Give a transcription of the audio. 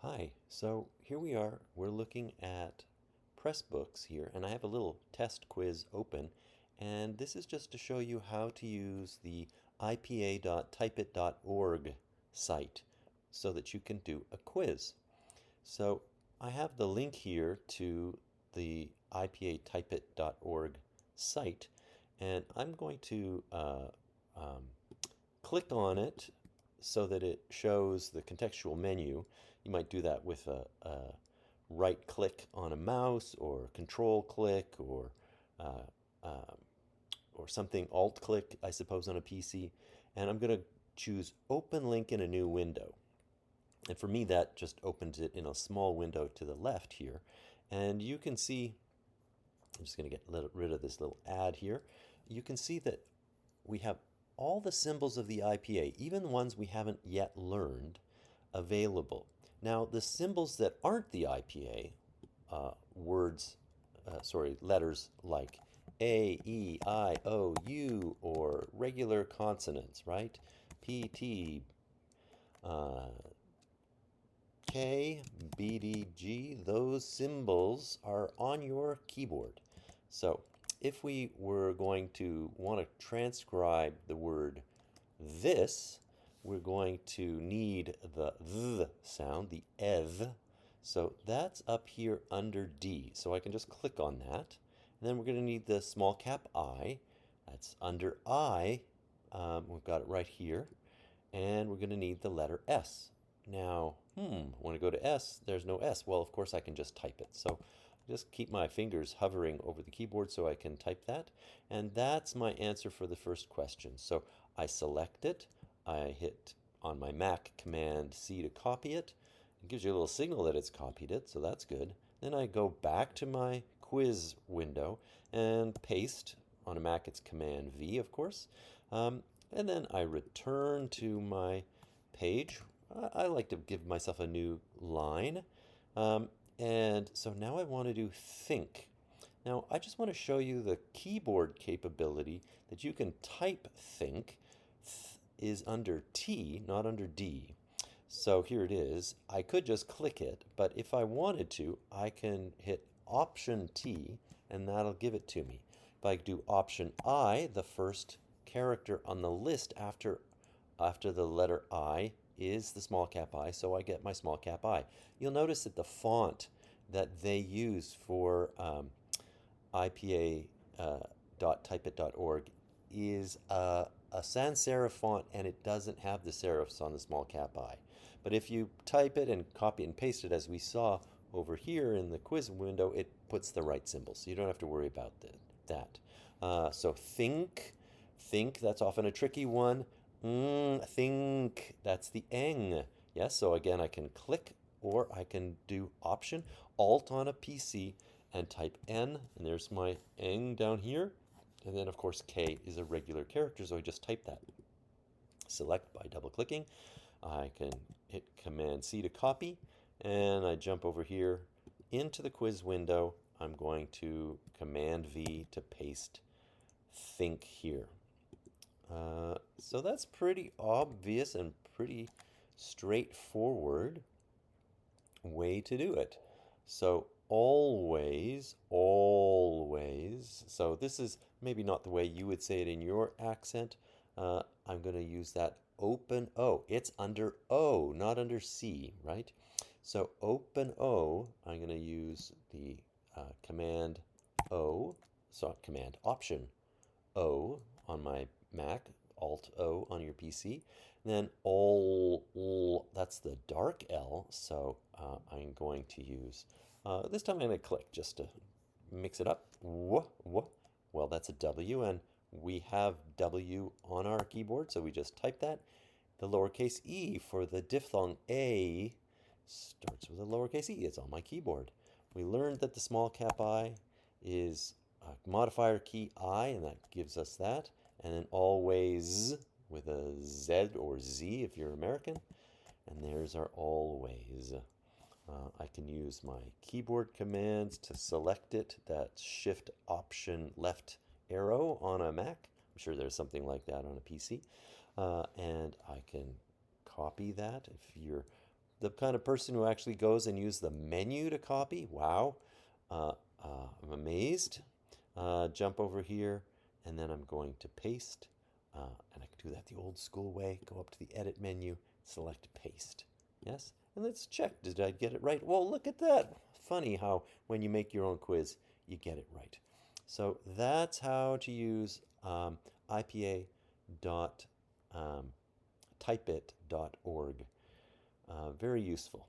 Hi, so here we are. We're looking at Pressbooks here, and I have a little test quiz open, and this is just to show you how to use the ipa.typeit.org site so that you can do a quiz. So I have the link here to the ipa.typeit.org site, and I'm going to um, click on it so that it shows the contextual menu. You might do that with a right click on a mouse or control click uh, um, or something alt click, I suppose, on a PC. And I'm going to choose open link in a new window. And for me, that just opens it in a small window to the left here. And you can see, I'm just going to get rid of this little ad here. You can see that we have all the symbols of the IPA, even the ones we haven't yet learned, available. Now, the symbols that aren't the IPA, letters like A, E, I, O, U, or regular consonants, right? P, T, uh, K, B, D, G, those symbols are on your keyboard. So if we were going to want to transcribe the word this, we're going to need the th sound, the ev. So that's up here under D. So I can just click on that. And then we're going to need the small cap I. That's under I. We've got it right here. And we're going to need the letter S. Now, when I go to S, there's no S. Well, of course, I can just type it. So just keep my fingers hovering over the keyboard so I can type that. And that's my answer for the first question. So I select it. I hit on my Mac Command C to copy it. It gives you a little signal that it's copied it, so that's good. Then I go back to my quiz window and paste. On a Mac, it's Command V, of course. And then I return to my page. I like to give myself a new line. And so now I want to do think. Now I just want to show you the keyboard capability that you can type think. Is under T, not under D. So here it is. I could just click it, but if I wanted to, I can hit Option T and that'll give it to me. If I do Option I, the first character on the list after the letter I is the small cap I, so I get my small cap I. You'll notice that the font that they use for IPA.typeit.org is a sans serif font, and it doesn't have the serifs on the small cap I. But if you type it and copy and paste it, as we saw over here in the quiz window, it puts the right symbol, so you don't have to worry about that. So think, that's often a tricky one. Think, that's the eng. Yes, so again, I can click or I can do Option Alt on a PC and type N, and there's my eng down here. And then, of course, K is a regular character, so I just type that. Select by double clicking. I can hit Command C to copy, and I jump over here into the quiz window. I'm going to Command V to paste think here. So that's pretty obvious and pretty straightforward way to do it. So always, always. So this is maybe not the way you would say it in your accent. I'm going to use that open O. It's under O, not under C, right? So open O, I'm going to use the Command O, so Command Option O on my Mac, Alt O on your PC. And then all, that's the dark L, so I'm going to use, this time I'm going to click just to mix it up. Well, that's a W, and we have W on our keyboard, so we just type that. The lowercase e for the diphthong A starts with a lowercase e. It's on my keyboard. We learned that the small cap I is a modifier key I, and that gives us that. And then always with a Z or Z if you're American. And there's our always. I can use my keyboard commands to select it. That's Shift Option Left arrow on a Mac. I'm sure there's something like that on a PC. And I can copy that. If you're the kind of person who actually goes and uses the menu to copy. Wow. I'm amazed. Jump over here, and then I'm going to paste. And I can do that the old school way. Go up to the edit menu, select paste. Yes? And let's check. Did I get it right? Well, look at that. Funny how when you make your own quiz, you get it right. So that's how to use IPA.typeit.org. Very useful.